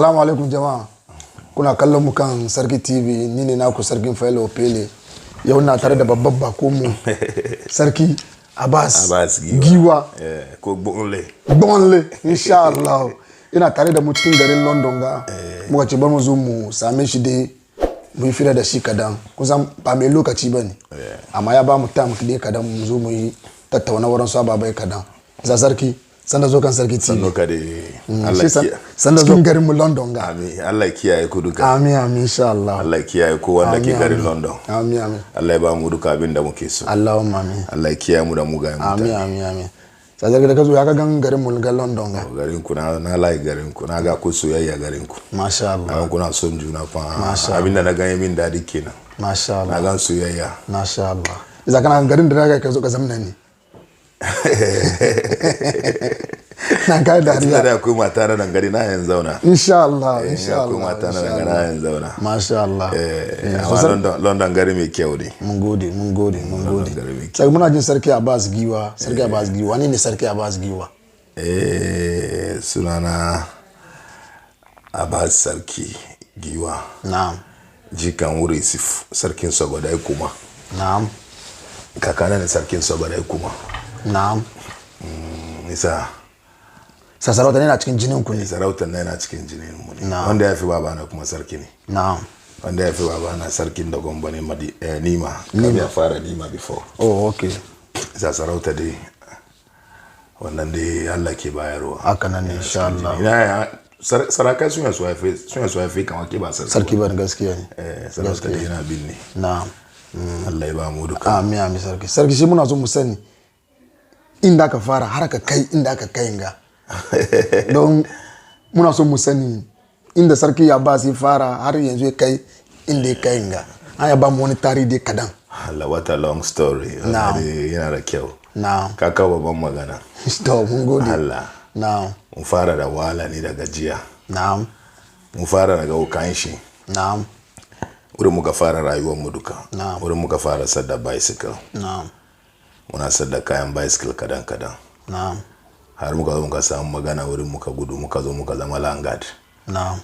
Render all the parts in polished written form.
Assalamu alaikum jama'a. Kuna kallon mu kan Sarki TV, ni ne naku Sarkin Failo Pele. Yau na tare da babban bako mu Sarki Abbas Giwa. Ko Bonle. Bonle, insha Allah. Ina tare da mu cikin garin London ga. Muka ce ba mu zo mu same shi dai mu yi fira da shi kadan. Kusan ba mai lokaci ba ne. Amma ya ba mu time dai kadan mu zo mu yi tattauna wurin su ababai kadan. Za Sarki. Sanda zo kan Sarki TV. Sannu ka dai. Allah kiyaye. Sanda zo garin mu London ga. Amin. Allah kiyaye ku duka. Amin amin insha Allah. Allah kiyaye ku wanda ke garin London. Amin amin. Allah ya ba mu duka abin da muke so. Allahumma amin. Allah kiyaye mu da mugayen mutane. Amin amin amin. Sai da ka zo ya ka gan garin mu ga London ga. Garin ku na like garin ku na ga ku soyayya garin ku. Masha Allah. Kuna son juna fa. Abin da na ganye min dadi kenan. Masha Allah. Na gan soyayya. Masha Allah. Idan kana garin da ka zo ka zamna ne. Na kai dariya. Da akwai mata na nan gari na yan zauna. Insha Allah, insha Allah. Akwai mata na nan gari na yan zauna. Masha Allah. London gari mai kyau ne. Mun gode. Sai muna jin Sarki Abbas Giwa. Sarki Abbas Giwa. Wani ne Sarki Abbas Giwa? Sunana Abbas Sarki Giwa. Na'am. Jikan wuri Isif Sarkin Sogodai kuma. Na'am. Kakana ne Sarkin Sogodai kuma. Na'am. Nisa. Sarauta ne na cikin jinin ku ne. Sarauta ne na cikin jinin mu ne. Wanda ya fi babana kuma sarki ne. Na'am. Wanda ya fi babana sarkin da gomba ne Nima. Kam ya fara Nima before. Oh, okay. Sarauta dai wannan dai Allah ke bayarwa. Haka nan ne insha Allah. Ina sarakai sun yasu haife kamar ke ba sarki. Sarki ba gaskiya ne. Sarauta dai yana bin ne. Na'am. Allah ya ba mu duka. Amin amin sarki. Sarki shi muna so mu sani inda aka fara har ka kai inda aka kai ga. Don muna so mu sani inda Sarki Abbas ya fara har yanzu ya kai inda ya kai ga. An ya ba mu wani tarihi dai kadan. Allah, what a long story. Yana da kyau. Na'am. Kaka babban magana. To mun gode. Allah. Na'am. Mun fara da wahala ne da gajiya. Na'am. Mun fara daga wukan shi. Na'am. Wurin muka fara rayuwar mu duka. Na'am. Wurin muka fara sadda bicycle. Na'am. Muna sadda kayan bicycle kadan. Na'am. Har muka zo muka samu magana wurin muka gudu muka zo muka zama langard. Na'am.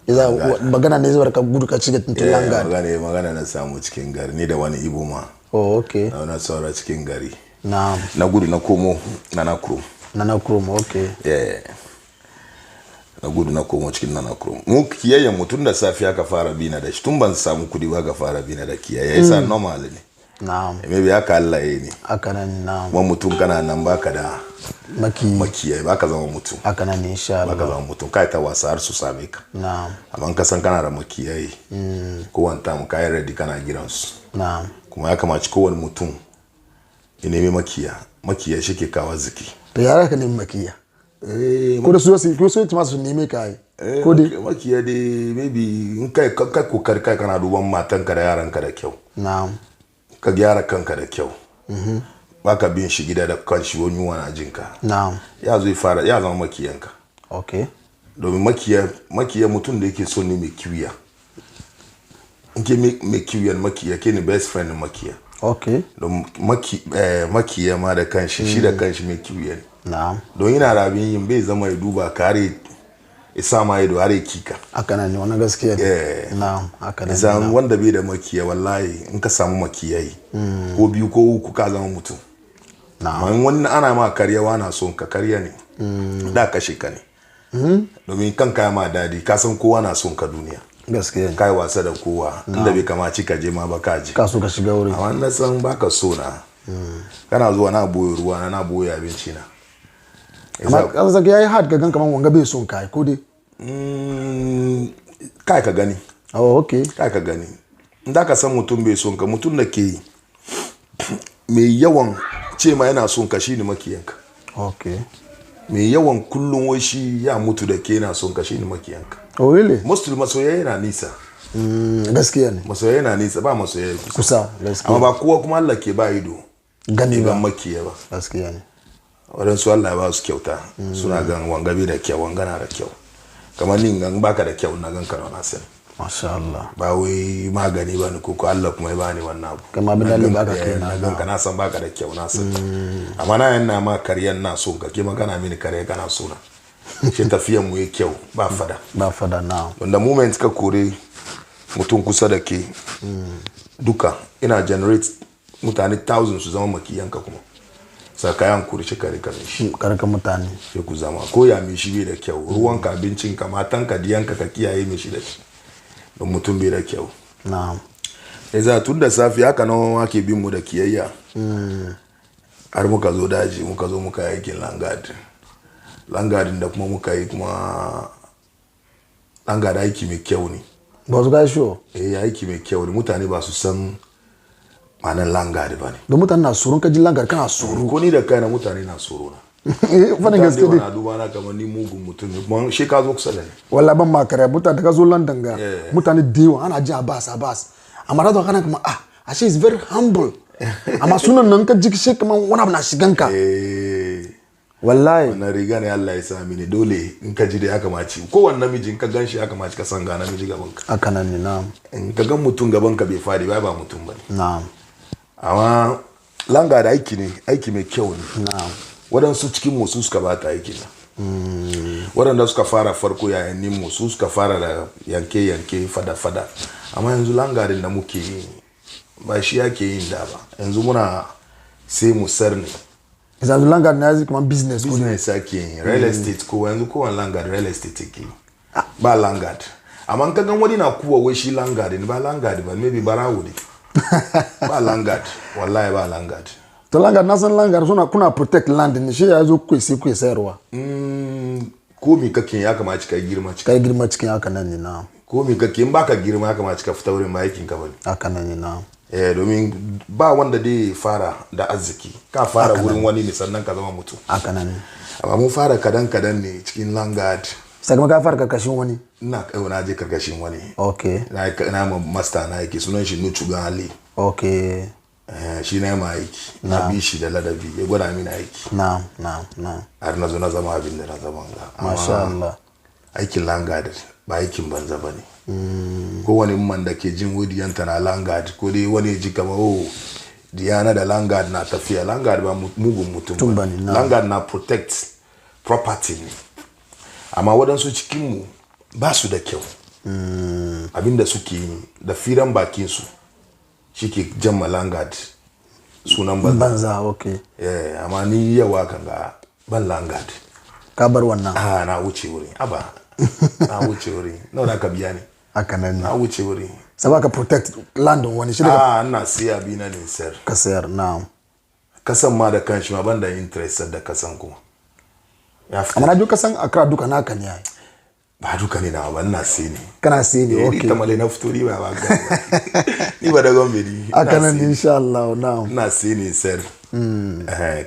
Iza magana ne zuwa ka gudu ka cike tuntun langard. Magana na samu cikin gari ni da wani ibo ma. Oh, okay. Na saura cikin gari. Na'am. Na gudu na komo Nanakuru. Nanakuru, okay. Yeah. Na gudu na komo cikin Nanakuru. Mu kiyayen mutun da safiya ka fara bina da shi tun ban samu kudi ba ka fara bina da kiyaye yasa normal ne. Na'am. Maybe haka Allah yayi ne. Haka nan na'am. Mu mutun kana nan baka da makiyaye baka zama mutum. Haka nan insha Allah. Baka zama mutum kai ta wasa har su same ka. Na'am. Amma ka san kana da makiyaye. Ko wanta mu kai ready kana gidansu. Na'am. Kuma ya kamaci kowane mutum ya nemi makiya shi ke kawo ziki. To yara ka nemi makiya. Ko da su masu nemi kai. Ko dai makiya dai maybe in kai kokari kai kana duban matanka da yaranka da kyau. Na'am. Ka gyara kanka da kyau. Baka bin shi gida da kanshi wani wana jinka. Na'am. Ya zo fara ya zama makiyanka. Okay. Domin makiya mutum da yake so ne mai kiwiya. In ke mai kiwiyan makiya ke ne best friend makiya. Okay. Don makiya ma da kanshi shi da kanshi mai kiwiya ne. Na'am. Don yana rabin yin bai zama ya duba kare isa ma ido har kika. Haka nan ne wannan gaskiya ne. Na'am, haka nan. Isan wanda bai da makiya wallahi in ka samu makiyayi ko biyu ko uku ka zama mutum. Na'am. Man wannan ana ma karyawa na son ka karya ne. Da kashe ka ne. Domin kanka ma dadi ka san kowa na son ka duniya. Gaskiya. Kai wasa da kowa inda bai kamaci ka je ma ba ka je. Ka so ka shiga wuri. Amma na san baka so na. Kana zuwa na boye ruwa na boye abinci na. Amma kaza yayi hard ka gan kaman wanga bai son kai ko dai. Kai ka gani. Oh, okay. Kai ka gani. Inda ka san mutum bai son ka mutum da ke mai yawan ce ma yana son ka shine makiyanka. Okay. Mai yawan kullun wai shi ya mutu da ke yana son ka shine makiyanka. Oh, really? Mostly masoya yana nisa. Gaskiya ne. Masoya yana nisa ba masoya kusa. Gaskiya. Amma ba kowa kuma Allah ke ba ido. Gani ba. Makiya ba. Gaskiya ne. Wadansu Allah ba su kyauta. Suna gan wangabe da kyau wangana da kyau. Kamar ni gan baka da kyau na gan kana na sani. Masha Allah. Ba wai magani ba ni ko Allah kuma ya bani wannan abu. Kamar bin Allah baka kai na gan kana san baka da kyau na sani. Amma na yana ma karyan na so ka ke magana mini kare kana so na. shi tafiyan mu ya kyau ba fada na wanda moment ka kore mutum kusa da ke duka ina generate mutane thousands su zama makiyanka kuma sakayan kuri shi kare shi karka mutane sai ku zama ko ya mai shi bai da kyau ruwan ka abincin ka matan ka diyanka ka kiyaye mai shi da shi don mutum bai da kyau na'am za tun da safi haka nan ake bin mu da kiyayya har muka zo daji muka zo muka yi aikin langadin da kuma muka yi kuma langad aiki mai kyau ne ba su gashi aiki mai kyau ne mutane ba su san ma'anar langad ba ne da mutane na tsoron ka ji langad kana tsoro ko ni da kai na mutane na tsoro na fadin gaske dai na duba na kamar ni mugun mutum ne kuma shi ka zo kusa da ni wallahi ban ma kare mutane da ka zo London ga mutane da yawa ana ji Abbas amma da kana kuma ashe is very humble amma sunan nan ka ji shi kaman wani abu na shigan ka wallahi wannan riga ne Allah ya sami ne dole in ka ji da haka maci ko wannan namiji in ka ganshi haka maci ka san ga namiji gaban ka haka nan ne na'am in ka gan mutum gaban ka bai fadi ba mutum bane na'am amma langa da aiki mai kyau ne na'am wadansu cikin mu su suka bata aiki na wadanda suka fara farko yayin mu su suka fara da yanke fada amma yanzu langarin da muke yi ba shi yake yin da ba yanzu muna sai mu sarne yanzu langard na yazi kuma business ake yin real estate ko yanzu kowane langard real estate ke ba langard amma ka gan wani na kuwa wai shi langard ne ba langard ba maybe barawo ne ba langard wallahi ba langard to langard na san langard suna kuna protect land ne shi ya zo ku sayarwa ko mi kake ya kamata kai girma cikin haka nan ne na ko mi kake in baka girma ya kamata ka fita wurin aikin ka bane haka nan ne na domin ba wanda dai fara da arziki ka fara wurin wani ne sannan ka zama mutum haka nan ne amma mun fara kadan ne cikin langard sai kuma ka fara karkashin wani na je karkashin wani okay na master na yake sunan shi Nuchu Gali okay shi na ma aiki na bi shi da ladabi ya gwada mini aiki na'am har na zo na zama abin da na zama ga masha Allah aikin langard ba aikin banza bane ko wani man da ke jin wudiyanta na langard ko dai wani ji kama Diana da langard na tafiya langard ba mugun mutum ba langard na protect property ne amma wadansu cikinmu ba su da kyau abinda suke yi da firan bakinsu shi ke jamma langard sunan banza okay amma ni yawa kan ga ban langard ka bar wannan na wuce wuri na wuce wuri nawa ka biya ne haka nan na wuce wuri sai ka protect land wani shi daga ina siya bi na ne sayar ka sayar na'am kasan ma da kanshi ma banda interest da kasan kuma amma na duka san Accra duka naka ne ai ba duka ne na ba ina sai ne kana sai ne okay ita male na fito ni ba ni ba da gombe ni haka nan insha Allah na'am ina sai ne sayar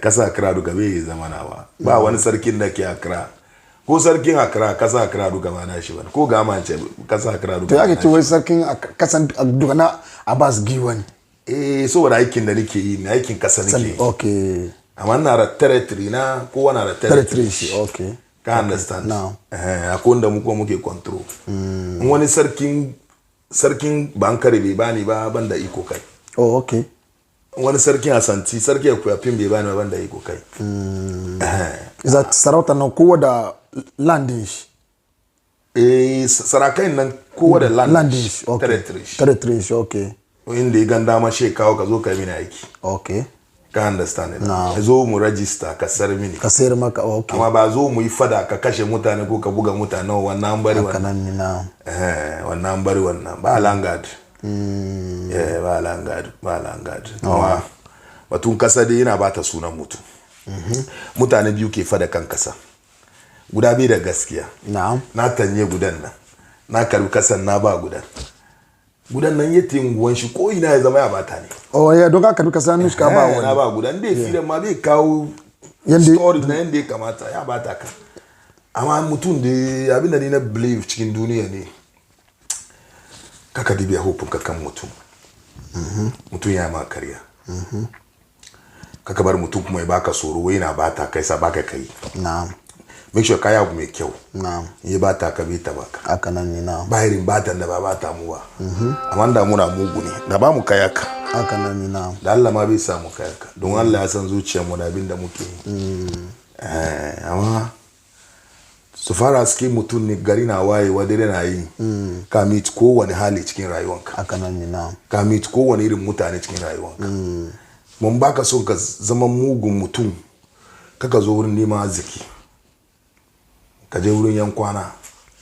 kasa Accra duka bai zama na ba wani sarkin da ke Accra ko sarkin Accra kasa Accra duka ma na shi ba ko ga mance kasa Accra duka to yake ce wai sarkin kasan duka na Abbas Giwani saboda aikin da nake yi ne aikin kasa nake okay amma na da territory na kowa na da territory shi okay ka understand now akwai wanda mu kuma muke control wani sarkin bankare bai bani ba banda iko kai okay wani sarkin asanti sarki ya kuyafin bai bani ba banda iko kai za sarauta nan kowa da landin shi sarakai nan kowa da landin shi territory shi okay inda ya ganda ma shi kawo ka zo ka yi mini aiki okay ka understand na zo mu register ka sayar mini ka sayar maka okay amma ba zo mu yi fada ka kashe mutane ko ka buga mutane wannan bari wannan wannan bari wannan ba langard ba langard amma batun kasa dai yana bata sunan mutum mutane biyu ke fada kan kasa guda bai da gaskiya na tanye gudan nan na karbi kasan na ba gudan nan yake unguwan shi ko ina ya zama ya bata ne ya don ka karbi kasan nushi ka ba wani na ba gudan dai filan ma bai kawo story na yanda ya kamata ya bata ka amma mutum da abinda ne na believe cikin duniya ne kaka dibiya hopin ka kan mutum mutum ya ma karya kaka bar mutum kuma ya baka tsoro wai na bata kai sa baka kai na'am make sure kaya abu mai kyau na'am ya bata ka bai ta baka haka nan ne na'am bayirin batan da ba bata mu ba amma da muna mugu ne da ba mu kaya ka haka nan ne na'am da Allah ma bai samu kaya ka don Allah ya san zuciyar mu da abin da muke amma su fara suke mutum ne gari na wayewa dare na yi ka meet kowane hali cikin rayuwanka haka nan ne na ka meet kowane irin mutane cikin rayuwanka mun baka son ka zama mugun mutum kaka zo wurin neman arziki ka je wurin yan kwana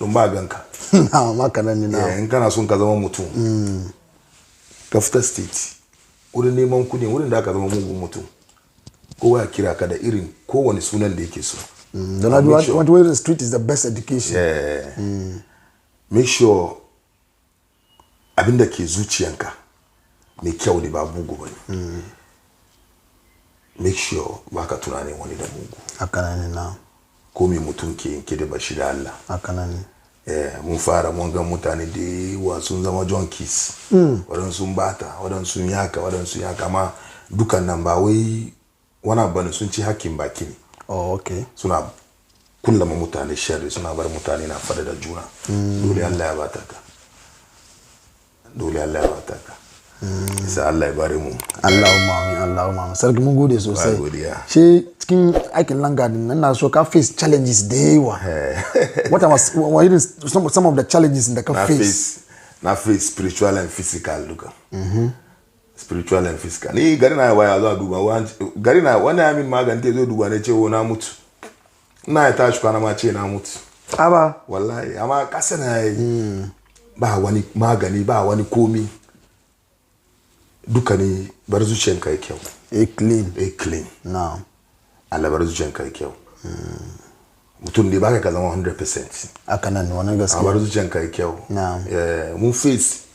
don ba ganka na maka nan ne na in kana son ka zama mutum ka fita state wurin neman kudi wurin da aka zama mugun mutum kowa ya kira ka da irin kowane sunan da yake so then I want to the street is the best education. Make sure abinda ke zuciyanka mai kyau ne ba bugu ba ne. Make sure ba ka tunanin wani da mugu. Haka nan na. Ko mai mutum ke yanke da bashi da Allah. Haka nan. Mun fara mun ga mutane da yawa sun zama junkies. Waɗansu sun bata, waɗansu sun yaka, waɗansu sun yaka amma dukan nan ba wai wani abu ne sun ci hakkin baki ne. Oh, okay. Suna kullama mutane sharri suna bar mutane na fada da juna. Dole Allah ya bata ka. Dole Allah ya bata ka. Sai Allah ya bare mu. Allahumma amin, Allahumma amin. Sarki mun gode sosai. Godiya. Shi cikin aikin langadin nan na so ka face challenges da yawa. What are some of the challenges da ka face? Na face spiritual and physical duka. Spiritual and physical. Ni gari na waya za duba gari na wani amin magani te zo duba ne ce na mutu. Ina ya tashi kwana ma ce na mutu. Aba wallahi amma kasa na yi ba wani magani ba wani komi duka ne bar zuciyanka kyau. Clean. Na'am. Allah bar zuciyanka kyau. Mutum ne baka ka zama 100%. Haka nan wannan gaskiya. Bar zuciyanka kyau. Na'am. Mun face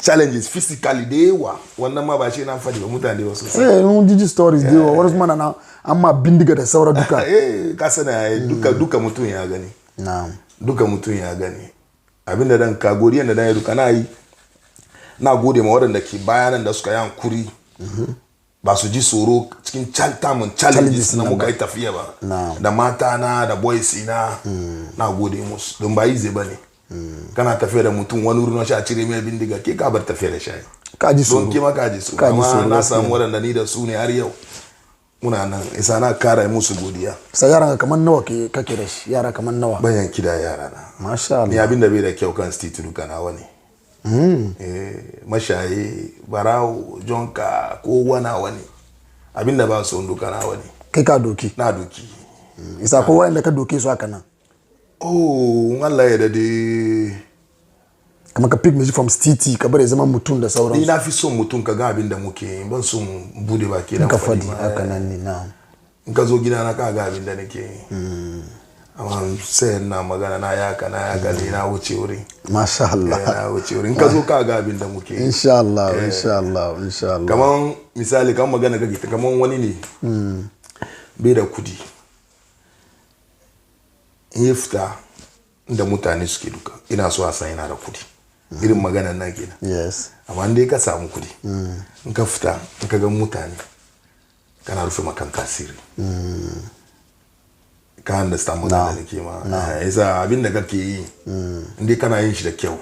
challenges physically da yawa wannan ma ba shi na fadi ba mutane wasu mun jiji stories da yawa wasu mana na amma bindiga da saura duka ka sana duka mutum ya gani na'am duka mutum ya gani abinda dan ka godiyan da dan ya duka na yi na gode ma waɗanda ke bayanan da suka yi hankuri ba su ji tsoro cikin challenges na muka yi tafiya ba da mata na da boys na gode musu don ba yi zai ba ne kana tafiya da mutum wani wurin shi a cire mai bindiga ke ka bar tafiya da shayi kaji su don ke ma kaji su amma na samu waɗanda ni da su ne har yau muna nan isa na kara musu godiya sai yaran kamar nawa kake da shi yara kamar nawa bayan kida yara na masha Allah ni abin da bai da kyau kan state duka na wani mashaye barawo jonka ko wani abin da ba su duka na wani kai ka doki na doki isa ko wanda ka doke su haka nan Allah ya dade kamar ka pick music from city ka bare zaman mutum da sauran ni na fi son mutum ka ga abin da muke ban son bude baki da fadi haka nan ne na in ka zo gida na ka ga abin da nake amma sai na magana na yaka ne na wuce wuri masha Allah na wuce wuri in ka zo ka ga abin da muke insha Allah kaman misali kan magana kake kaman wani ne bai da kudi in ya fita da mutane suke duka ina so a san yana da kudi irin maganar na kenan yes amma dai ka samu kudi in ka fita in ka ga mutane kana rufe makan kasiri ka understand magana da ke ma yasa abin da kake yi indai kana yin shi da kyau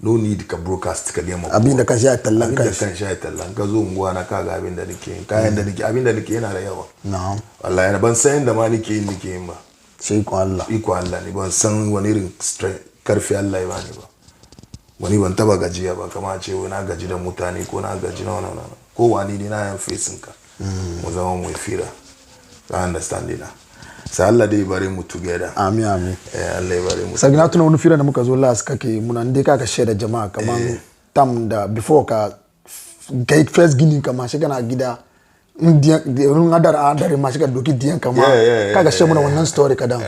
no need ka broadcast ka gema abin da kan sha tallan kan sha tallan ka zo unguwa na kaga abin da nake kayan da nake abin da nake yana da yawa na'am wallahi ban san da ma nake yin ba sai ko Allah iko Allah ne ban san wani irin karfi Allah ya bani ba wani ban taba gajiya ba kamar ce na gaji da mutane ko na gaji na wannan ko wani ne na yan facing ka mu zama mu fira ka understand ina sai Allah dai bare mu together amin Allah ya bare mu sai na tuna wani fira da muka zo last kake muna inde ka share da jama'a kaman tam da before ka gate first gini kama shi kana gida run adar ma shiga doki diyan kama kaga shi muna wannan story kadan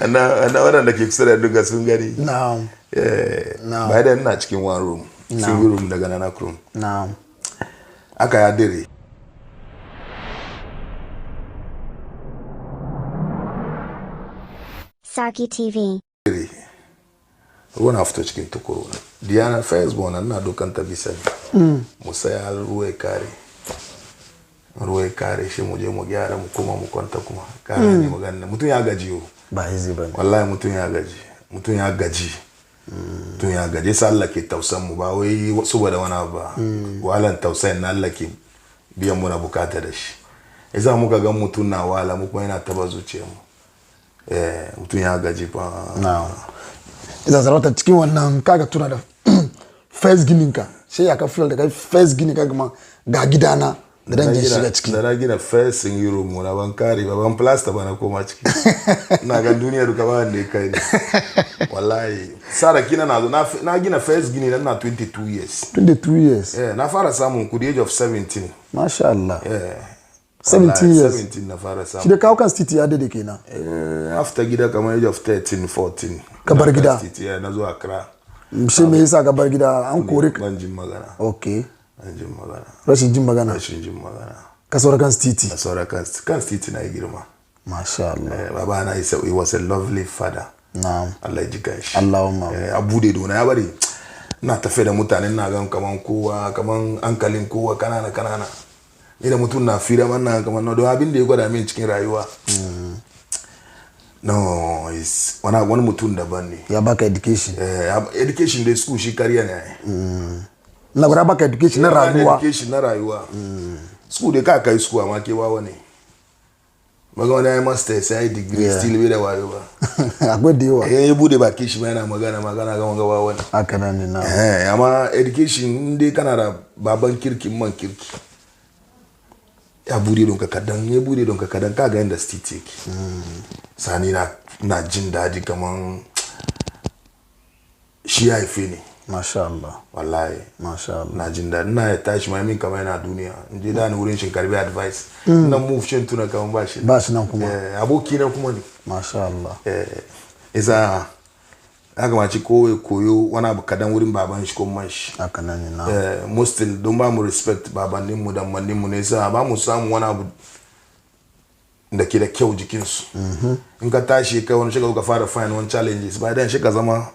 ana wadanda ke kusa da duka sun gani na'am bai da ina cikin one room single room daga nana room na'am aka ya dire Saki TV ruwan fito cikin tukuru Diana firstborn na dokan ta bisa musaya ruwa kare shi mu je mu gyara mu kuma mu kwanta kuma kare ne magana mutum ya gaji yo ba easy bane wallahi mutum ya gaji sai Allah ke tausan mu ba wai saboda wani ba walan tausayin na Allah ke biyan mu na bukata da shi Isa muka ga mutum na wala mu kuma yana taba zuciya mu. Mutum ya gaji fa. Na'am. Isa sarauta cikin wannan kaga tuna da first ginin ka. Sai ya ka feel da kai first ginin ka kuma ga gidana da dan je shiga ciki. Da na gina first in euro mu na ban kare ba ban plaster ba na koma ciki. Ina ga duniya duka ba wanda kai ne. Wallahi sara kina na gina first gini na 22 years. 22 years. Na fara samun kudi age of 17. Masha Allah. 17 years. 17 na fara samun. Shi da kawo kan city ya dade kenan. After gida kamar age of 13 14. Ka bar gida. Na zo Accra. Shi me yasa ka bar gida an kore ka? Ban jin magana. Okay. Ban jin magana. Rashin jin magana. Rashin jin magana. Ka saura kan city. Ka saura kan city na girma. Masha Allah. Baba na he was a lovely father. Na'am. Allah ya ji gashi. Allahumma. Abu da dona ya bari. Na tafe da mutanen na gan kaman kowa kaman hankalin kowa kanana. Ni da mutum na fira man na kaman no don abin da ya gwada min cikin rayuwa. No, is wani mutum daban ne. Ya baka education. Education da school shi kariya ne. Na gwada baka education na rayuwa. Education na rayuwa. School da ka kai school amma ke wawa ne. Maga wani ya master sai ya degree still bai da wayo ba. Akwai da yawa. Ya bude baki shi yana magana ga wanga wawa ne. Haka nan ne na. Amma education dai kana da baban kirki man kirki. Ya bude don ka kadan ka ga yanda state yake. Sani na jin daɗi kaman shi ya haife ni. Masha Allah. Wallahi. Masha Allah. Na jin daɗi. Na ya tashi ma min kamar yana duniya. In je da ni wurin shin karbi advice. Na move shin tuna kaman ba shi. Ba shi nan kuma. Aboki na kuma ne. Masha Allah. Isa haka ma ci koyo wani abu kadan wurin baban shi ko man shi. Haka nan ne na. Mustil don ba mu respect babanninmu da manninmu ne sa ba mu samu wani abu da ke da kyau jikinsu. In ka tashi kai wani shiga ka fara find wani challenges ba dan shi ka zama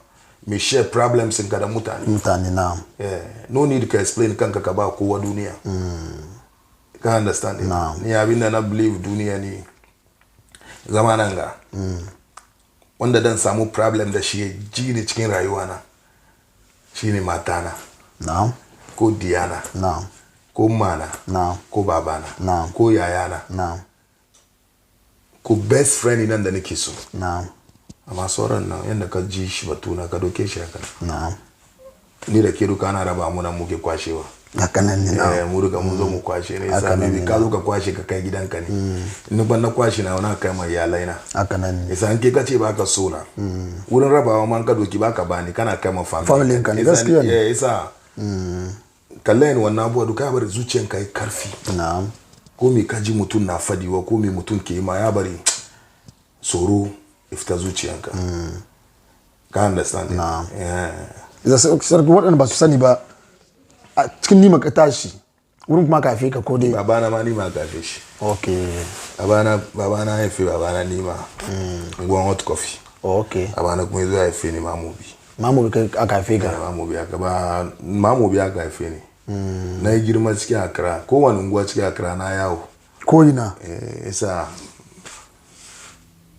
mai share problems in ka da mutane. Mutane na. No need ka explain kanka ka ba kowa duniya. Ka understand it? Ni abin da na believe duniya ne zama nan ga. Wanda dan samu problem da shi ji ne cikin rayuwa na. Shine matana. Na'am. Ko Diana. Na'am. Ko mana. Na'am. Ko babana. Na'am. Ko yayana. Na'am. Ko best friend nan da nake so. Na'am. Amma sauran nan yanda ka ji shi batuna ka doke shi haka. Na'am. Ni da ke duka ana raba mu nan muke kwashewa. Haka nan ne na. Mu duka mun zo mu kwashe ne sai bibi ka zo ka kwashe ka kai gidanka ne. In ban na kwashe na wani kai mai iyalai na. Haka nan ne. Isa an ke ka ce baka so na. Wurin rabawa man ka doki baka bani kana kai ma family. Family ka ne gaskiya ne. Isa. Kallain wannan abuwa duka bari zuciyanka yi karfi. Na'am. Ko me ka ji mutum na fadiwa ko me mutum ke ma ya bari tsoro ifta zuciyanka. Ka understand? Na'am. Isa sarki waɗanda ba su sani ba a cikin nima ka tashi wurin kuma kafe ka ko dai. Babana ma nima kafe shi. Okay. Babana haife babana nima. Gwan hot coffee. Okay. Babana kuma yazo haife ni Mamobi. Mamobi ka kafe ka. Mamobi aka ba Mamobi aka haife ni. Na yi girma cikin Accra. Kowane unguwa cikin Accra na yawo. Ko ina. Isa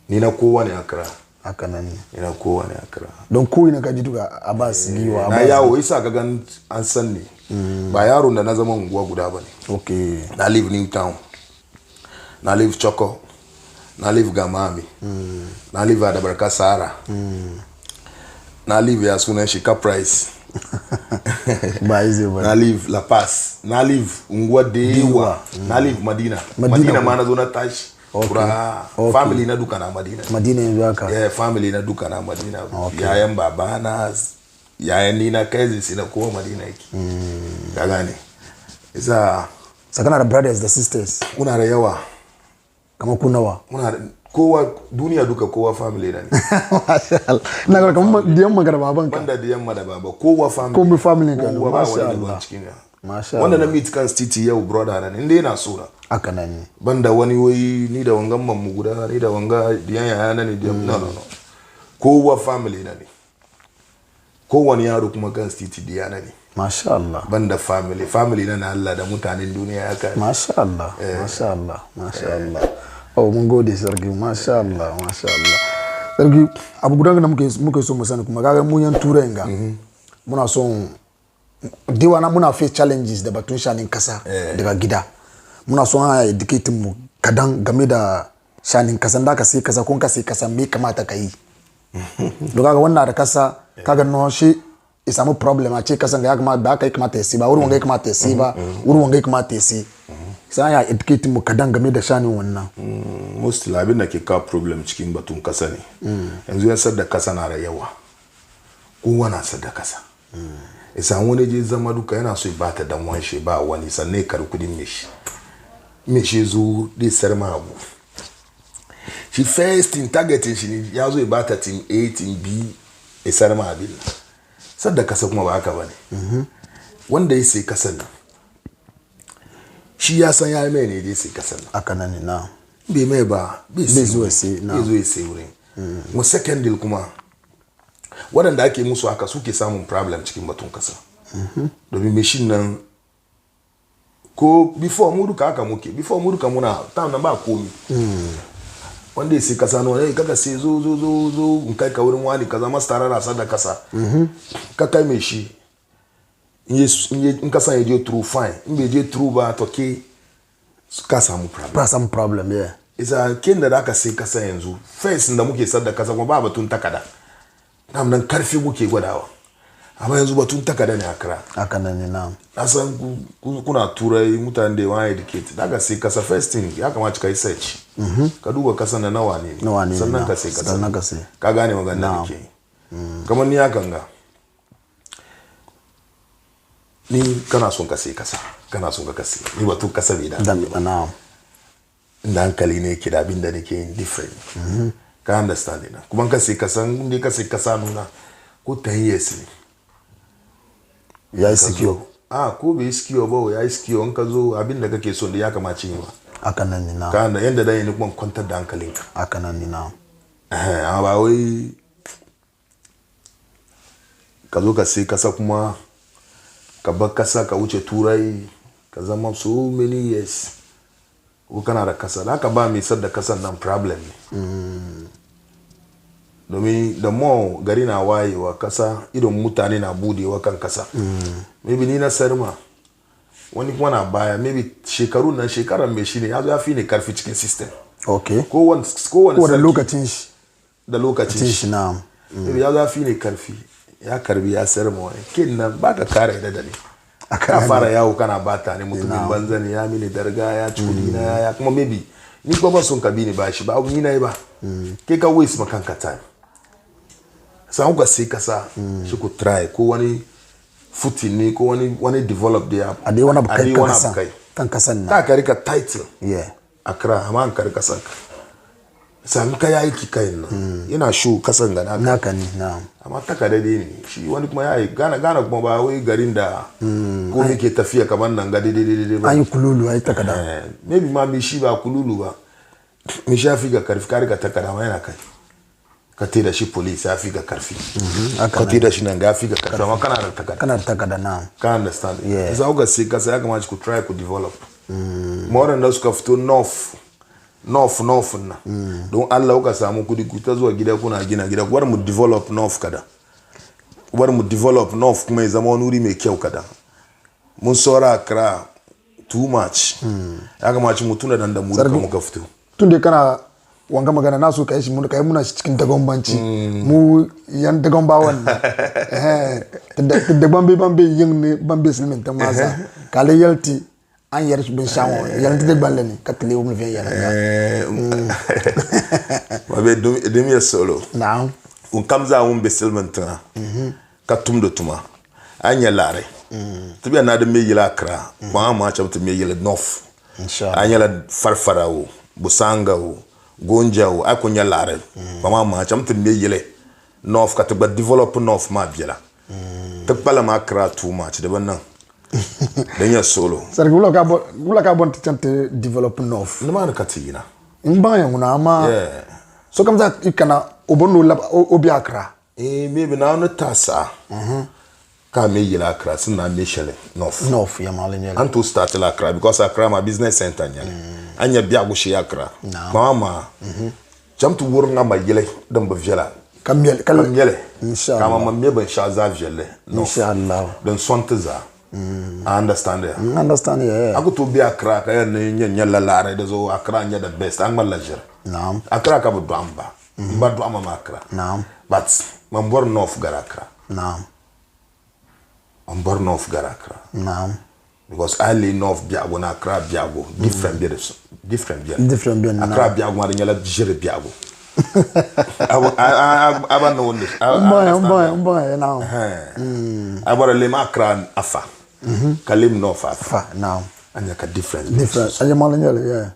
ni na kowane Accra. Haka nan ne. Ina kowane Accra. Don ko ina ka ji duka Abbas Giwa. Na yawo isa ka gan an san ni. Ba yaro da na zama unguwa guda bane. Okay. Na live Newtown. Na live Choko. Na live Gamami. Na live Adabarka Sara. Na live ya sunan shi Caprice. Ba izi ba. Na live La Paz. Na live unguwa Dewa. Na live Madina. Madina ma na zo na tashi. Okay. Family na duka na Madina. Madina yanzu haka. Family na duka na Madina. Yayan babana, yayan ni na cousins na kowa Madina yake. Ka gane. Isa sakana da brothers da sisters. Kuna da yawa. Kama ku nawa? Muna da kowa duniya duka kowa family na ne. Masha Allah. Na ga kamar diyan magana baban ka. Banda diyan ma da baba kowa family. Kowa family ka. Masha Allah. Masha Allah. Wanda na meet kan city yau brother na inda yana so na. Haka nan ne. Banda wani wai ni da wangan mammu guda ni da wanga diyan yaya na ne diyan no. Kowa family na ne. Kowane yaro kuma kan city diya na ne. Masha Allah. Banda family na Allah da mutanen duniya ya kai. Masha Allah. Masha Allah. Masha Allah. Oh mun gode sarki. Masha Allah. Masha Allah. Sarki abu guda da muke so mu sani kuma kaga mun yan turai ga. Muna son diwana muna face challenges da batun shanin kasa daga gida. Muna son a educate mu kadan game da shanin kasan da ka sai kasa kun ka sai kasa me kamata ka yi don kaga wannan da kasa kaga no shi ya samu problem a ce kasan da ya kamata ba ka yi kamata ya sai ba wurin wanga ya kamata ya sai ba wurin wanga ya kamata ya sai sai ya educate mu kadan game da shanin wannan most labin da ke kawo problem cikin batun kasa ne yanzu yan sadda kasa na da yawa kowa na sadda kasa isa wani je zama duka yana so ya bata dan wanshe ba wani sannan ya kari kudin me shi zo dai sarma abu shi first in targeting shi ne ya zo ya bata team A team B ya sarma abin sadda kasa kuma ba haka bane wanda ya sai kasan nan shi ya san ya mai ne dai sai kasan nan aka nan ne na bai mai ba bai zo sai na bai zo ya sai wurin mu second deal kuma waɗanda ake musu haka suke samun problem cikin batun kasa domin machine nan ko before mu duka haka muke before mu duka muna time nan ba komi wanda ya sai kasa nawa ne kaga sai zo in kai ka wurin wani kaza masu tare da sadda kasa ka kai mai shi in kasa ya je true fine in bai je true ba to ke ka samu problem ba samu problem yeah isa kin da aka sai kasa yanzu face da muke sadda kasa kuma ba batun takada nan karfi muke gwadawa amma yanzu batun takada ne akra aka nan ne na san kuna turai mutane da wani educate daga sai kasa first thing ya kamata kai search ka duba kasa na nawa ne sannan ka sai kasa sannan ka sai ka gane magana da ke kamar ni hakan ga ni kana son ka sai kasa kana son ka sai ni batun kasa bai da na da hankali ne ke da abin da nake yin different ka understand ina kuma ka sai kasan inda ka sai kasa nuna ko ta yi yes ne ya yi secure ko bai secure ba ya yi secure in ka zo abin da kake so da ya kamace yi ba aka nan ne na ka da yanda dai ne kuma kwantar da hankalinka aka nan ne na amma ba wai ka zo ka sai kasa kuma ka bar kasa ka wuce turai ka zama so many years ko kana da kasa da ka ba mai sadda kasan nan problem ne domin da mo gari na wayewa kasa idon mutane na budewa kan kasa maybe ni na sarma wani kuma na baya maybe shekaran mai shi ne ya zo ya fi ne karfi cikin system okay kowane lokacin shi da lokacin shi na maybe ya zo ya fi ne karfi ya karbi ya sarma wani kin nan ba ka kare da ne ka fara yawo kana bata ne mutumin banza ne ya mini darga ya cudi na ya kuma maybe ni kuma sun ka bi ni ba shi ba abu ni na yi ba ke ka waste ma kanka time sai ku sai kasa shi ku try ko wani footing ne ko wani develop da a dai wani kai kan kasan na ta ka rika title yeah akra amma an ka rika sanka sai ka yayi ki kai nan ina show kasan ga naka ne na amma takada dai ne shi wani kuma yayi gana kuma ba wai garin da ko yake tafiya kamar nan ga daidai ba an yi kululu ai takada maybe ma mi shi ba kululu ba mi shafi ga karfi ka rika takada ma yana kai ka tira shi police ya fi ga karfi ka tira shi nan ga fi ga karfi amma kana da takada na ka understand isa ga sai ka sai ya kamata ku try ku develop more da suka fito north na don Allah ka samu kudi ku ta zuwa gida kuna gina gida war mu develop north kada war mu develop north kuma ya zama wani wuri mai kyau kada mun saura kra too much ya kamata mu tuna da mu muka fito tun da kana wanga magana na so kai shi mun kai muna cikin dagombanci mu yan dagomba wannan da bambe yin ne bambe silmin ta maza kale yalti an yar bin shawo yalti da balle ne katale mu fiye yana ma be dum ya solo na'am un kamza un be silmin ta ka tum da tuma an ya lare tibiya na da me yila kra ba ma cha mutum me yila north inshallah an yala farfarawo busangawo gonjawo ay ko nyalare fama ma cham tin me yele north ka to develop north ma biela to pala ma kra too much de bannan dan ya solo sar gula ka bon tante develop north no ma ka tina in ba yan na ma so kam za ikana obono la obi akra maybe na no tasa ka me yele akra sin na me shele north ya malen and to start la akra because akra ma business center nyale anya biya go shi akra mama jamtu wurna ma yele dan ba vela kam yele inshallah kama me ban sha za vele inshallah dan sonta za I understand ya. Understand yeah. Aku to be Accra ka ya nya lalare da zo Accra nya the best an malajer. Naam. Accra ka bu amba. Ba do ama Accra. Naam. But man bor north gara Accra. Naam. Man bor north gara Accra. Naam. Because I live north Biago na Accra Biago different different bien. Accra Biago ma nya la jere Biago. Aba no this. Boy now. Aba le ma Accra afa. Kalim north afa. Now. Anya ka different. Anya malanyele yeah.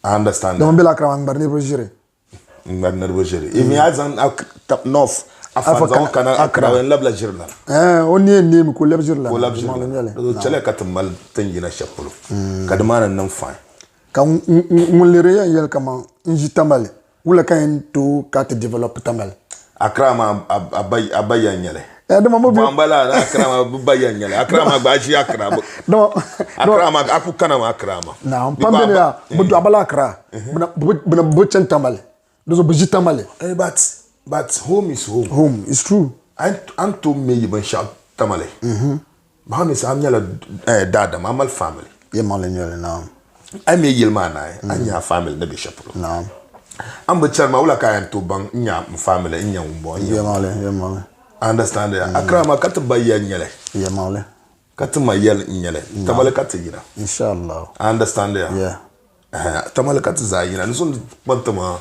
I understand. Don't be like Accra barni bojire. Ngarna bojire. If me azan north afa kana Accra en labla jirna. Oni name ko lab jirla. Ko lab jirla. Do chele katmal tanjina shapulu. Kadmana nan fa. Ka mulere ya yel kama injitamale. Wula kan to ka te develop tamal. Accra ma abaya nyele. Dama mo bi Bambala na Accra ma abaya nyele. Accra ma gbaji Accra. No. Accra ma aku kana ma Accra ma. Na pambe ya budu abala Accra. Buna bochen tamale. Dozo bujita male. But home is home. Home is true. Anto me yiban sha tamale. Bahani sa amnyala dada mamal family. Ye malanyele na. I me yilma na anya family na bishop. Na. Ambo charma wala kayan to bang nya family nya umbo. Ye male. Understand ya. Accra ma kat bayan nyele. Ye male. Kat ma yel nyele. Tamale kat yira. Inshallah. Understand ya. Yeah. Tamale kat za yira. Nson bantama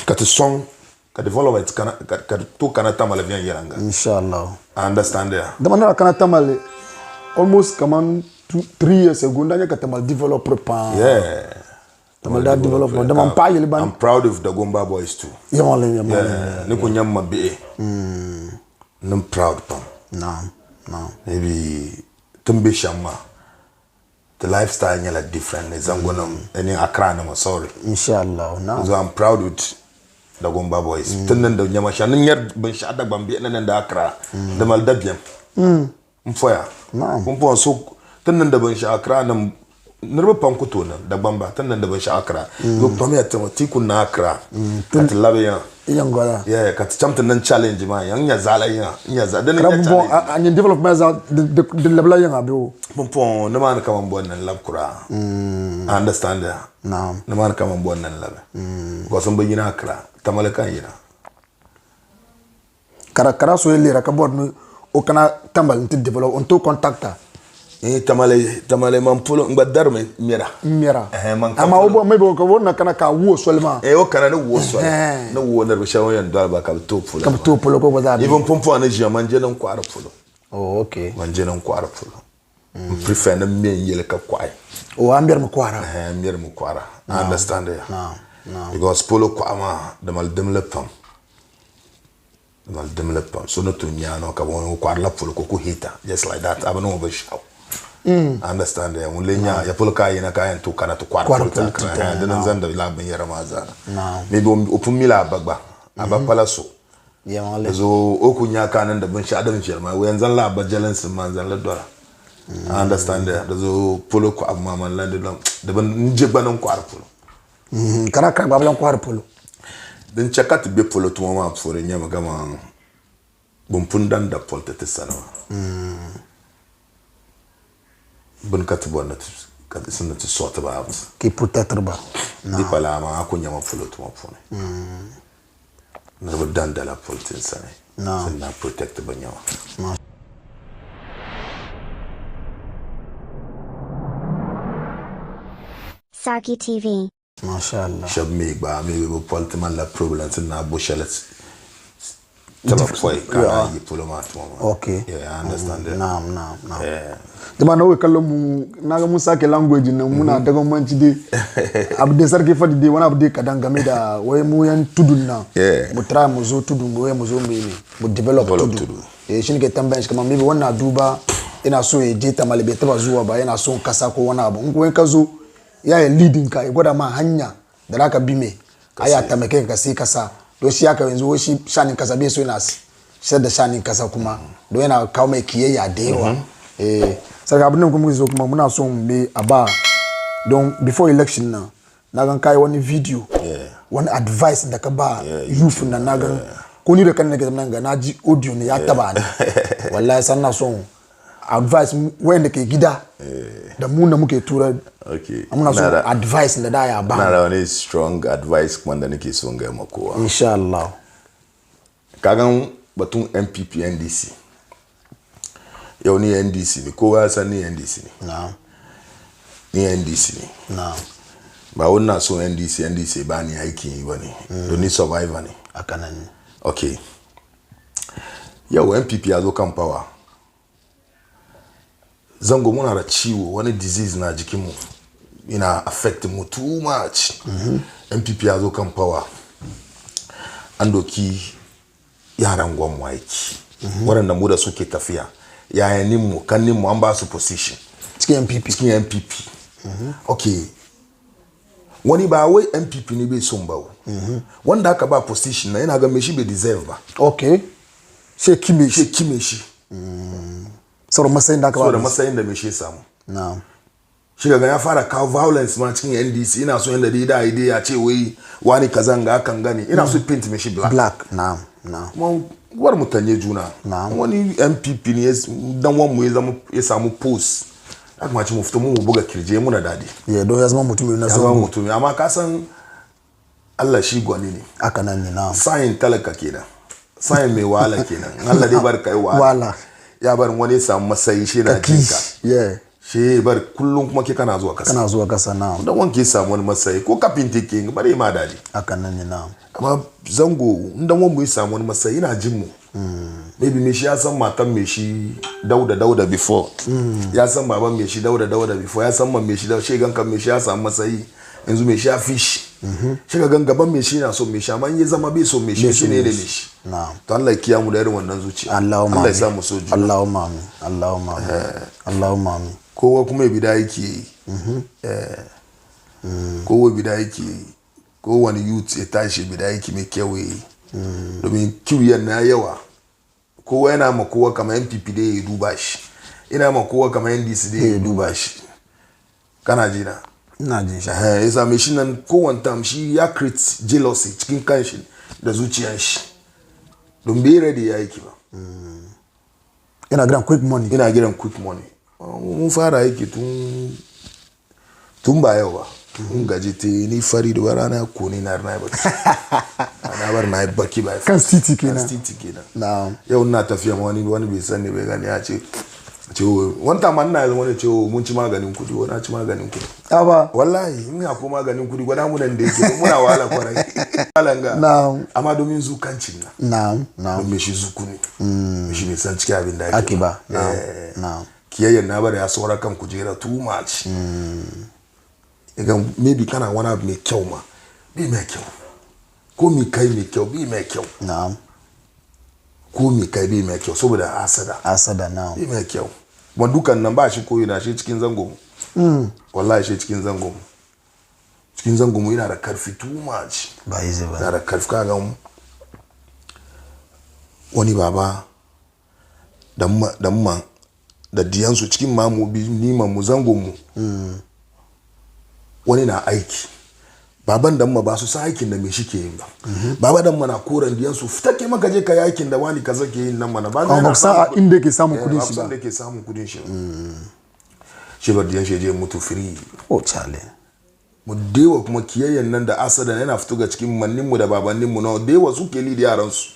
kat song ka development ka to kana tamale bien yiranga. Inshallah. Understand ya. Dama kana tamale almost come 3 years ago ndanya ka tamale develop pa. Yeah. Tamale da development dama pa yele ban. I'm proud of the Gomba boys too. Ye male. Ne ko nyamma be. I'm proud pam. No. Maybe tumbe shama. The lifestyle nyala different. Zangonam any Accra no sorry. Inshallah. No. So I'm proud with the Gomba boys. Tunnen da nyama sha nyer ban sha da bambi nan da Accra. Da mal dabiam. Mfoya. No. Kumpo so tunnen da ban sha Accra nan nirba pankuto nan da bamba tunnen da ban sha Accra. Go pamya tamati kun na Accra. Kat labe ya. Yangola. Yeah, kat chamta nan challenge ma yang nya zala nya za dan nya challenge. An development za de labla yang abiu. Pompon na man kama mbon nan lab kura. Understand ya? Naam. Na man kama mbon nan lab. Ko son ba yina Accra tamale kan yina. Kara so yele ra ka bod no o kana tambal nti develop on to contacta. Tamale man polo ngbadar me mira. Ama obo maybe ko wona kana ka wo solma. O kana no wo sol. No wo na rushawo yan dal ba ka to polo. Ka to polo ko bazar. Even pompo na jia man je nan kwara polo. Oh okay. Man je nan kwara polo. Prefer na me yele ka kwai. O ambiar mu kwara. Ambiar mu kwara. Understand ya. No. Because polo kwa ma de mal dem le pam. So no to nyano ka won kwara la polo ko hita just like that. Abano over show. Understand ya mulenya ya polo kai na kai to kana to kwara ta dan zan da la ban yara mazana maybe opun mila bagba abapala so ya male zo okunya kanan da ban sha adam shirma wayan zan la bajalan sun manzan la dora understand ya da zo polo ko amma man la da ban je banan kwara polo kana ka bablan kwara polo dan chakat be polo to ma fore nyama gama bun pundan da polta tsanawa bun katbo na kat sunna to sort about ki peut-être ba di pala ma ko nyama polo to ma fone na ba danda la polta tsane sunna protect ba nyawa Saki TV. Mashallah. Shab me ba me be polta man la problem sunna bo shalet taba foi kana yi polo ma to ma okay yeah I understand that naam yeah dama no kallo mu naga musa ke language na muna daga manci de abde sarki fadi de wana abde kadan game da way mu yan tudun na mu try mu zo tudun mu mu zo mu develop tudun shin ke tambaye kama maybe wannan duba ina so ya je tamale bai taba zuwa ba yana so kasa ko wani abu in ko ka zo ya leading ka ya gwada ma hanya da zaka bi me aya tamake ka sai kasa do shi aka yanzu shi shanin kasa bai so yana sai da shanin kasa kuma do yana kawo mai kiyayya da yawa sai abin nan kuma zo kuma muna so mu aba don before election na gan kai wani video wani advice da ka ba youth na gan ko ni da kan nake nan ga naji audio ne ya taba ni wallahi san na so advice wanda ke gida da mu da muke tura okay muna so advice da ya ba na da wani strong advice kuma da nake so ga makowa insha Allah kagan batun MPP NDC yau ni NDC ne kowa ya san ni NDC ne na'am ni NDC ne na'am ba wannan so NDC ba ni aikin yi bane don ni survivor ne akanan okay yau MPP ya zo kan power zango muna da ciwo wani disease na jikinmu ina affect mu too much MPP ya zo kan power an doki yaran gwammu aiki waɗanda mu da suke tafiya yayaninmu kanninmu an ba su position cikin MPP okay wani ba wai MPP ne bai son ba wanda aka ba position na yana ga me shi bai deserve ba okay she kime shi sauran matsayin da aka ba sauran matsayin da me shi samu na'am shi ga ya fara kawo violence ma cikin NDC ina so yanda dai da idea ce wai wani kazan ga kan gani ina so paint me shi black na'am kuma war mutanye juna wani MPP ne dan wan mu ya samu post aka mace mu fito mu buga kirje muna dadi don ya zama mutum na zama mutum amma ka san Allah shi gwani ne aka nan ne na sayin talaka kenan sayin mai wahala kenan Allah dai bar kai wahala ya bar wani samu masayi shi na jinka shi bar kullum kuma ke kana zuwa kasa na dan wanke samu wani masayi ko kafinta ke bare ma dadi aka nan ne na amma zango dan wani mu samu wani masayi ina jin mu maybe me shi ya san matan me shi dauda before ya san baban me shi dauda before ya san man me shi dauda shi gankan me shi ya samu masayi yanzu me shi ya fish shi ga gaban me shi na so me shi amma ya zama bai so me shi ne da me shi to Allah ya kiyamu da irin wannan zuciya Allah ya sa mu so juna Allahumma amin kowa kuma bida yake kowa bida yake kowane youth ya tashi bida yake mai kewaye domin kiwiyan na yawa kowa yana ma kowa kamar MPP da ya duba shi ina ma kowa kamar NDC da ya duba shi kana jina ina jin shi ya same shi nan kowane tam shi ya create jealousy cikin kanshi da zuciyar shi don bai ready ya yake ba ina gidan quick money mun fara aiki tun ba yau ba mun gaji te ni fari da rana ko ni na baki na bar na baki ba kan city kenan na'am yau na tafiya wani bai sani bai gani ya ce wanta man na yanzu wani ce mun ci maganin kudi wani ci maganin kudi aba wallahi in ya ko maganin kudi gwada mu nan da yake muna wala kwarai alanga na'am amma domin zukancin na na'am me shi zukuni shi bai san cikin abin da ake ba na'am kiyayyen na bar ya saura kan kujera too much idan maybe kana wani abu mai kyau ma bi mai kyau ko mi kai mai kyau bi mai kyau na'am ko mi kai bi mai kyau saboda asada na'am bi mai kyau kuma dukan nan ba shi koyi na shi cikin zango wallahi shi cikin zango mu yana da karfi too much ba yi ba yana da karfi kaga wani baba da diyansu cikin mamu niman mu zangon mu wani na aiki baban dan ba su sa aikin da me shi ke yin ba baba dan na koran diyansu fita ke maka je ka yi aikin da wani kaza ke yin nan mana ba na sa inda ke samun kudin shi ba inda ke samun kudin shi shi ba diyan shi je mutu free chale mu dewa kuma kiyayyen nan da asada yana fito ga cikin mannin mu da babannin mu na dewa su ke li da yaran su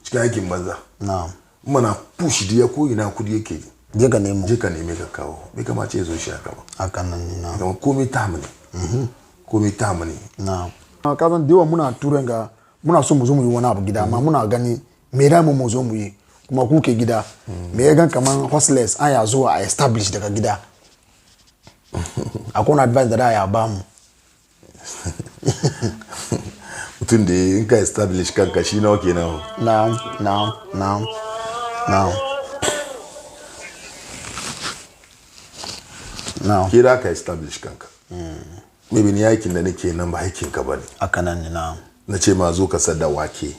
cikin aikin banza na'am mana push diya ko ina kudi yake je ka nemo ka kawo bai kamace ya zo shi haka ba hakan nan na kuma komai ta mani na ka san dewa muna turan ga muna so mu zo mu yi wani abu gida amma muna gani me da mu zo mu yi kuma ku ke gida me ya gan kaman hostless an ya zo a establish daga gida akwai advice da ya ba mu mutum da in ka establish kanka shi nawa kenan na'am kira ka establish kanka maybe ni aikin da nake nan ba aikin ka bane aka nan ne na ce ma zo ka sadda wake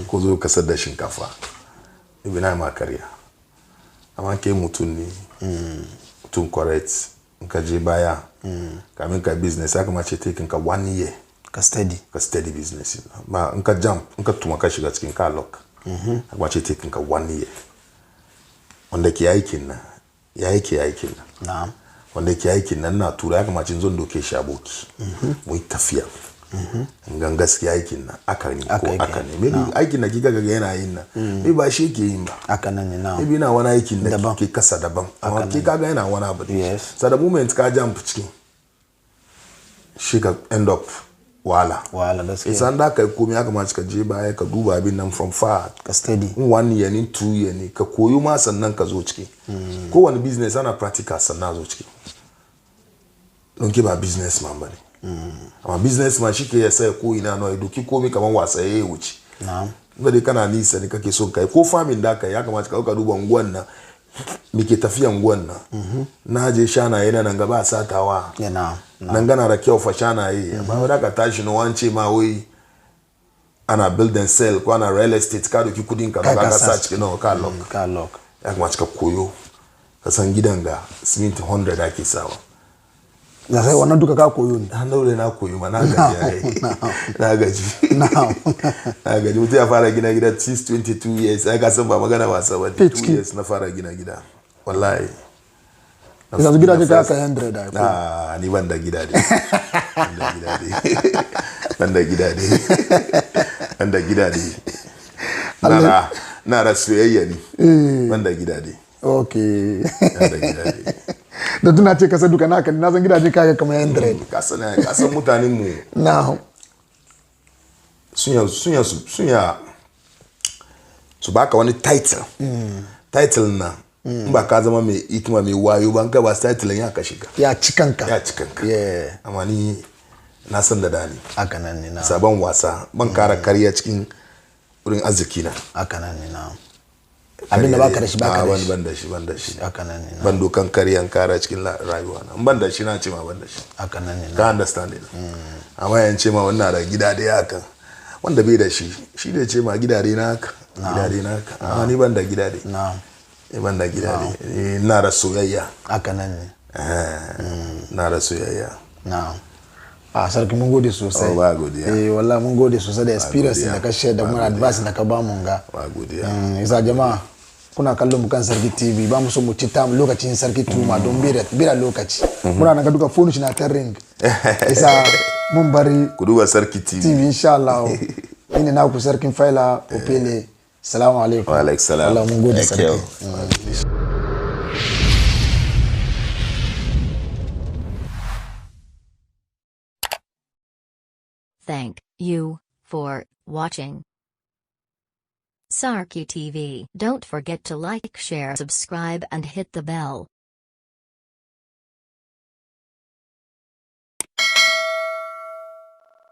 ko zo ka sadda shinkafa maybe na ma karya amma ke mutum ne mutum correct in ka je baya kamin ka business aka ma ce taking ka 1 year ka steady business ba in ka jump in ka tuma ka shiga cikin ka lock aka ma ce taking ka 1 year wanda ke aikin na ya yake aikin nan na'am wanda yake aikin nan na tura ya kamace in zo doke shi aboki mu yi tafiya gan gaskiya aikin nan aka ne ko aka ne maybe aikin da kika ga yana yin nan maybe ba shi yake yin ba aka nan ne na maybe na wani aikin da kike kasa daban amma kika ga yana wani abu yes so the moment ka jump cikin shi ka end up wala gaskiya isan da kai komai aka ma ka je baya ka duba abin nan from far ka study in 1 year ni 2 year ni ka koyo ma sannan ka zo ciki ko wani business ana practical sannan zo ciki don ke ba businessman bane amma businessman shi ke ya sai ko ina no ido ki komai kaman wasa yayi wuce na'am ba dai kana nisa ne kake son kai ko farming da kai ya kamata ka duba unguwan nan muke tafiya unguwan nan na je shanaye nan gaba satawa nan gana da kyau fa shanaye amma da ka tashi no wance ma wai ana build and sell ko ana real estate ka doki kudin ka ka sa cikin no ka lock ya kamata ka koyo ka san gidan ga siminti 100 ake sawa na sai wannan duka ka koyo ne an daure na koyo ma na gaji na gaji na gaji mutum ya fara gina gida since 22 years ai ka san ba magana wasa ba 2 years na fara gina gida wallahi yanzu gidaje ka 100 da ni ban da gida dai ban da gida dai na soyayya ne ban da gida dai okay da tuna ce kasa duka naka na san gidaje kaya kamar 100 kasan mutanen mu na sunya su baka wani title na in ba ka zama mai hikima mai wayo ban ka ba title ya kashe ka ya cikanka yeah amma ni na san da dani haka nan ne na sabon wasa ban kara kariya cikin wurin arziki na haka nan ne na abin da baka da shi baka da shi ban da shi haka nan ne ban dokan kariyan kara cikin rayuwa na ban da shi na ce ma ban da shi haka nan ne ka understand it amma yan ce ma wannan da gida da haka wanda bai da shi da ce ma gidare na haka amma ni ban da gida dai na'am ban da gida dai na da soyayya haka nan ne na da soyayya na'am a sarki mun gode sosai ba godiya wallahi mun gode sosai da experience da ka share da mun advice da ka ba mu ga ba godiya isa jama'a kuna kallon mu kan Sarki TV ba mu so mu ci ta lokacin Sarki Tuma don bira lokaci muna nan ga duka phone shi na ta ring isa mun bari ku duba Sarki TV insha Allah ina na ku sarkin Faila Opele assalamu alaikum wa alaikum salam Allah mun gode sarki Thank you for watching Sarki TV. Don't forget to like, share, subscribe and hit the bell.